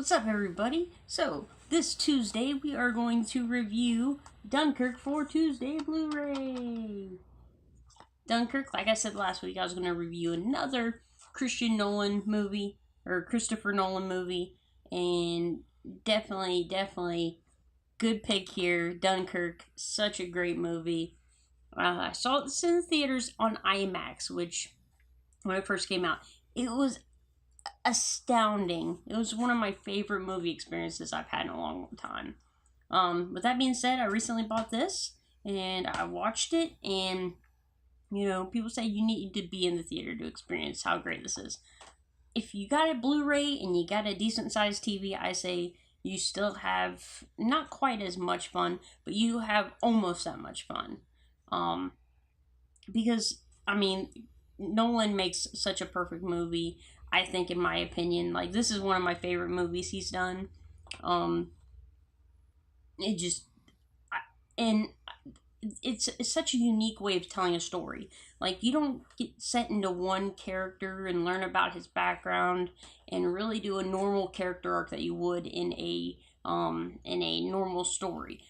What's up, everybody? So, this Tuesday we are going to review Dunkirk for Tuesday Blu-ray. Dunkirk, like I said last week, I was going to review another Christopher Nolan movie, and definitely good pick here. Dunkirk, such a great movie. I saw it in the theaters on IMAX, which, when it first came out, it was astounding. It was one of my favorite movie experiences I've had in a long time. With that being said, I recently bought this and I watched it, and people say you need to be in the theater to experience how great this is. If you got a Blu-ray and you got a decent sized TV, I say you still have not quite as much fun, but you have almost that much fun. Because Nolan makes such a perfect movie. I think, in my opinion, like, this is one of my favorite movies he's done. It's such a unique way of telling a story. Like, you don't get set into one character and learn about his background and really do a normal character arc that you would in a normal story.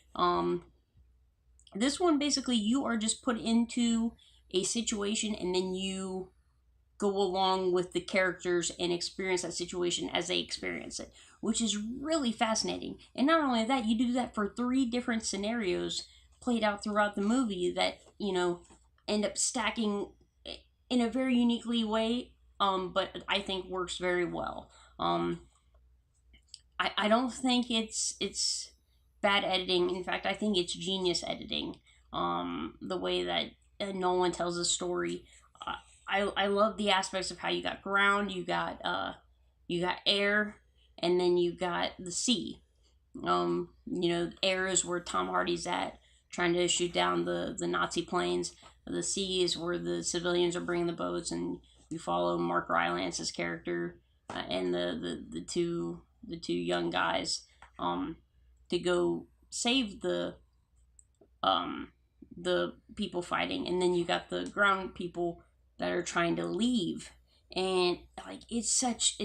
This one, basically, you are just put into a situation and then you go along with the characters and experience that situation as they experience it, which is really fascinating. And not only that, you do that for 3 different scenarios played out throughout the movie that, end up stacking in a very uniquely way, but I think works very well. I don't think it's bad editing. In fact, I think it's genius editing. The way that Nolan tells a story. I love the aspects of how you got ground, you got air, and then you got the sea. Air is where Tom Hardy's at, trying to shoot down the Nazi planes. The sea is where the civilians are bringing the boats, and you follow Mark Rylance's character and the two young guys to go save the people fighting, and then you got the ground people that are trying to leave. And it's such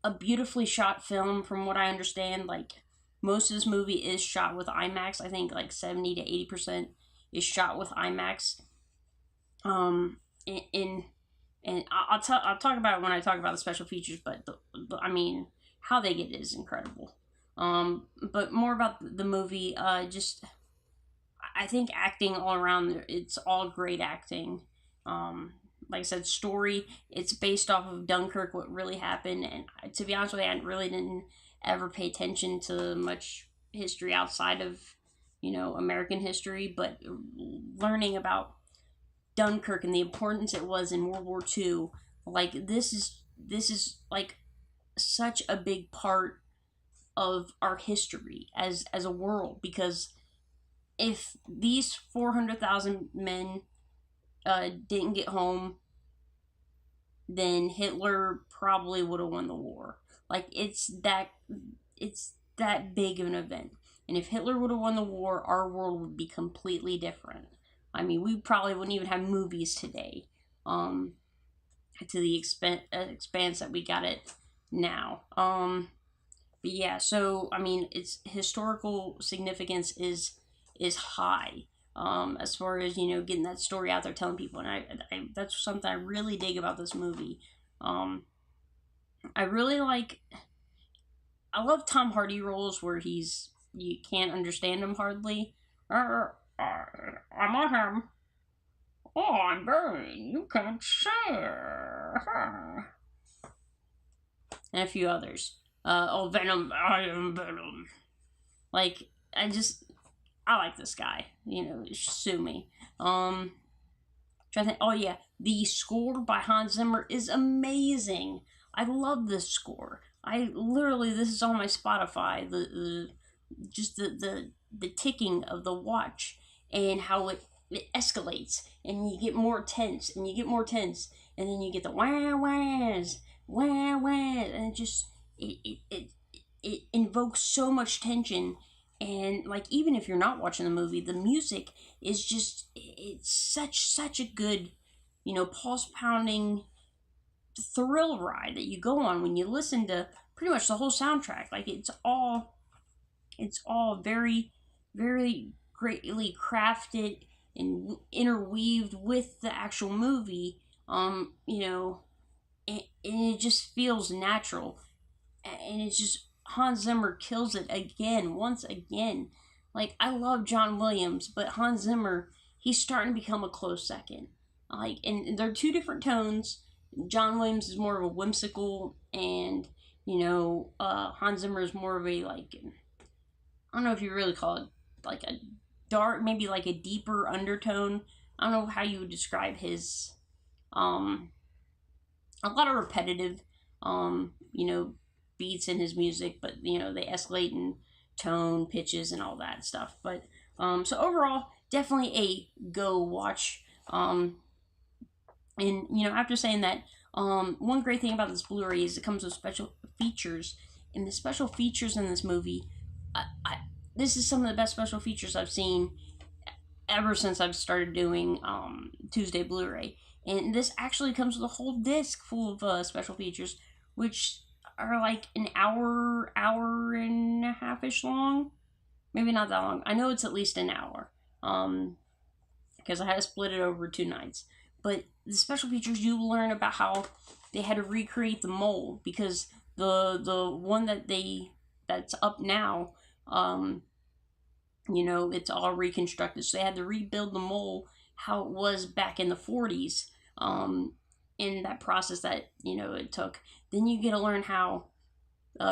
a beautifully shot film, from what I understand. Like, most of this movie is shot with IMAX. I think 70 to 80% is shot with IMAX. And I'll talk about it when I talk about the special features, but how they get it is incredible. But more about the movie, I think acting all around, it's all great acting. Like I said, story, it's based off of Dunkirk, what really happened. And to be honest with you, I didn't ever pay attention to much history outside of, American history. But learning about Dunkirk and the importance it was in World War II, this is such a big part of our history as a world, because if these 400,000 men didn't get home, then Hitler probably would have won the war. It's that big of an event. And if Hitler would have won the war, our world would be completely different. We probably wouldn't even have movies today, to the expanse that we got it now. But yeah, so, its historical significance is high, as far as, getting that story out there, telling people. And I that's something I really dig about this movie. I love Tom Hardy roles where you can't understand him hardly. I'm on him. Oh, I'm Barry. You can't share. And a few others. Venom. I am Venom. I like this guy. Sue me. Trying to think. Oh yeah, the score by Hans Zimmer is amazing. I love this score. This is on my Spotify. The ticking of the watch and how it escalates, and you get more tense, and then you get the wah wahs, and it invokes so much tension. And even if you're not watching the movie, the music is it's such a good, pulse pounding thrill ride that you go on when you listen to pretty much the whole soundtrack. Like it's all very, very greatly crafted and interweaved with the actual movie. You know, and it just feels natural, and it's just Hans Zimmer kills it again, once again. Like, I love John Williams, but Hans Zimmer, he's starting to become a close second. Like, and they're two different tones. John Williams is more of a whimsical, and Hans Zimmer is more of a, like, I don't know if you really call it like a dark, maybe like a deeper undertone. I don't know how you would describe his, a lot of repetitive, beats in his music, but they escalate in tone, pitches, and all that stuff. But so overall, definitely a go watch. And after saying that, one great thing about this Blu-ray is it comes with special features, and the special features in this movie, this is some of the best special features I've seen ever since I've started doing Tuesday Blu-ray. And this actually comes with a whole disc full of special features, which are like an hour and a half-ish long. Maybe not that long. I know it's at least an hour. Because I had to split it over 2 nights. But the special features, you learn about how they had to recreate the mold, because the one that's up now, it's all reconstructed. So they had to rebuild the mold how it was back in the 40s. In that process that it took. Then you get to learn how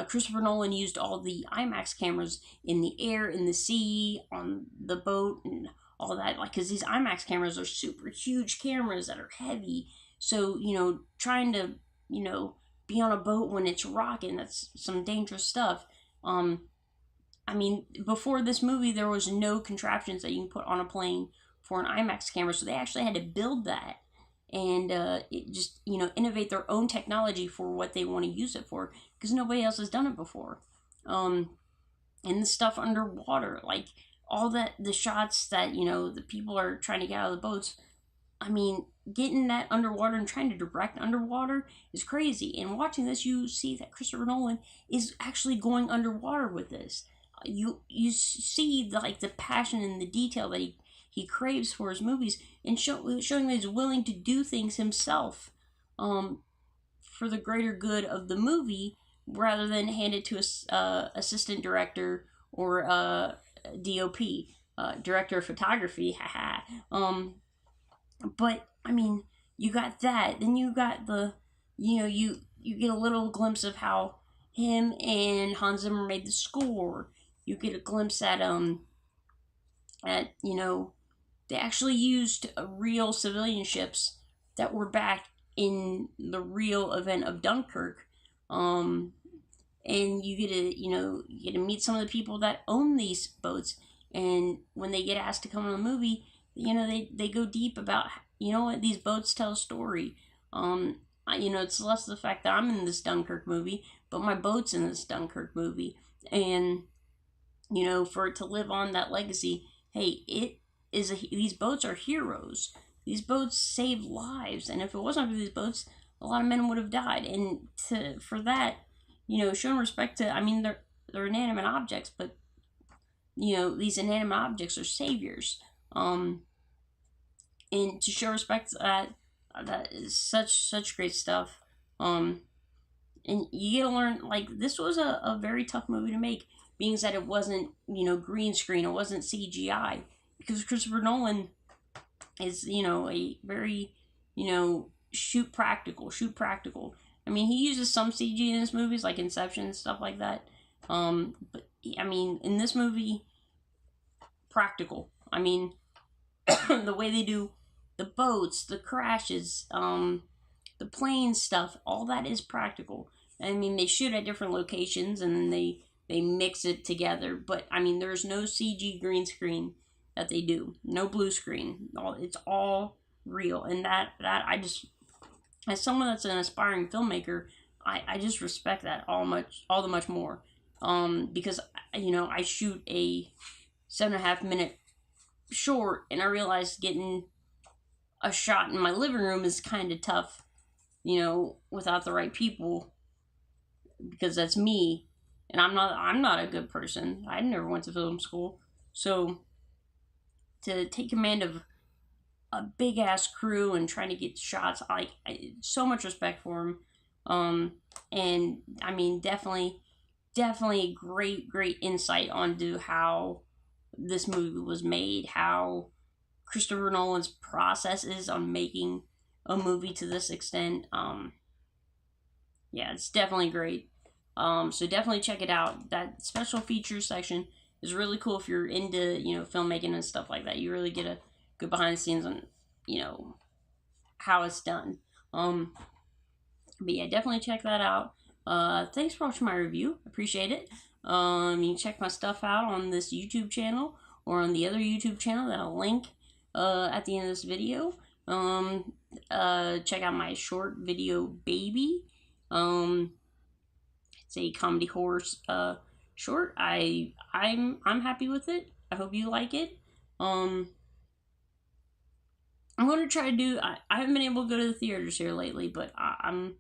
Christopher Nolan used all the IMAX cameras in the air, in the sea, on the boat, and all that. Like, because these IMAX cameras are super huge cameras that are heavy. So trying to be on a boat when it's rocking, that's some dangerous stuff. Before this movie, there was no contraptions that you can put on a plane for an IMAX camera, so they actually had to build that. And innovate their own technology for what they want to use it for, because nobody else has done it before. And the stuff underwater, like all the shots that the people are trying to get out of the boats. Getting that underwater and trying to direct underwater is crazy. And watching this, you see that Christopher Nolan is actually going underwater with this. You see the passion and the detail that he craves for his movies, and showing that he's willing to do things himself for the greater good of the movie, rather than hand it to a assistant director or DOP, director of photography. But you got that. Then you got you get a little glimpse of how him and Hans Zimmer made the score. You get a glimpse at they actually used real civilian ships that were back in the real event of Dunkirk. And you get to meet some of the people that own these boats. And when they get asked to come on the movie, they go deep about, what, these boats tell a story. It's less the fact that I'm in this Dunkirk movie, but my boat's in this Dunkirk movie. And, for it to live on that legacy, hey, these boats are heroes. These boats save lives, and if it wasn't for these boats, a lot of men would have died. And for that, showing respect to, they're inanimate objects, but these inanimate objects are saviors. And to show respect to that is such great stuff. And you get to learn, this was a very tough movie to make, being that it wasn't green screen, it wasn't CGI. Because Christopher Nolan is, a very, shoot practical. He uses some CG in his movies, like Inception and stuff like that. But, in this movie, practical. The way they do the boats, the crashes, the plane stuff, all that is practical. They shoot at different locations, and then they mix it together. But, there's no CG green screen that they do. No blue screen. It's all real. And that I just, as someone that's an aspiring filmmaker, I just respect that all the much more. Because, I shoot a 7.5 minute short, and I realized getting a shot in my living room is kind of tough without the right people, because that's me, and I'm not a good person. I never went to film school, so to take command of a big ass crew and trying to get shots, so much respect for him. And I mean, definitely great insight onto how this movie was made, how Christopher Nolan's process is on making a movie to this extent. Yeah, it's definitely great. So definitely check it out. That special features section is really cool if you're into, filmmaking and stuff like that. You really get a good behind the scenes on, how it's done. But yeah, definitely check that out. Thanks for watching my review. Appreciate it. You can check my stuff out on this YouTube channel or on the other YouTube channel that I'll link at the end of this video. Check out my short video, Baby. It's a comedy horror short. I'm happy with it. I hope you like it. I'm going to try to do. I haven't been able to go to the theaters here lately, but I'm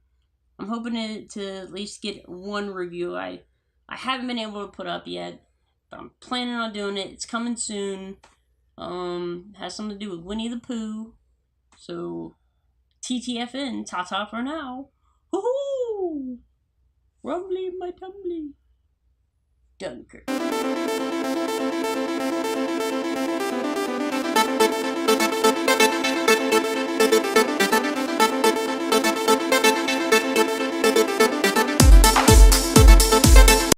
hoping to at least get one review. I haven't been able to put up yet, but I'm planning on doing it. It's coming soon. Has something to do with Winnie the Pooh. So, TTFN, ta-ta for now. Woohoo! Rumbly in my tumbly. Dunkirk.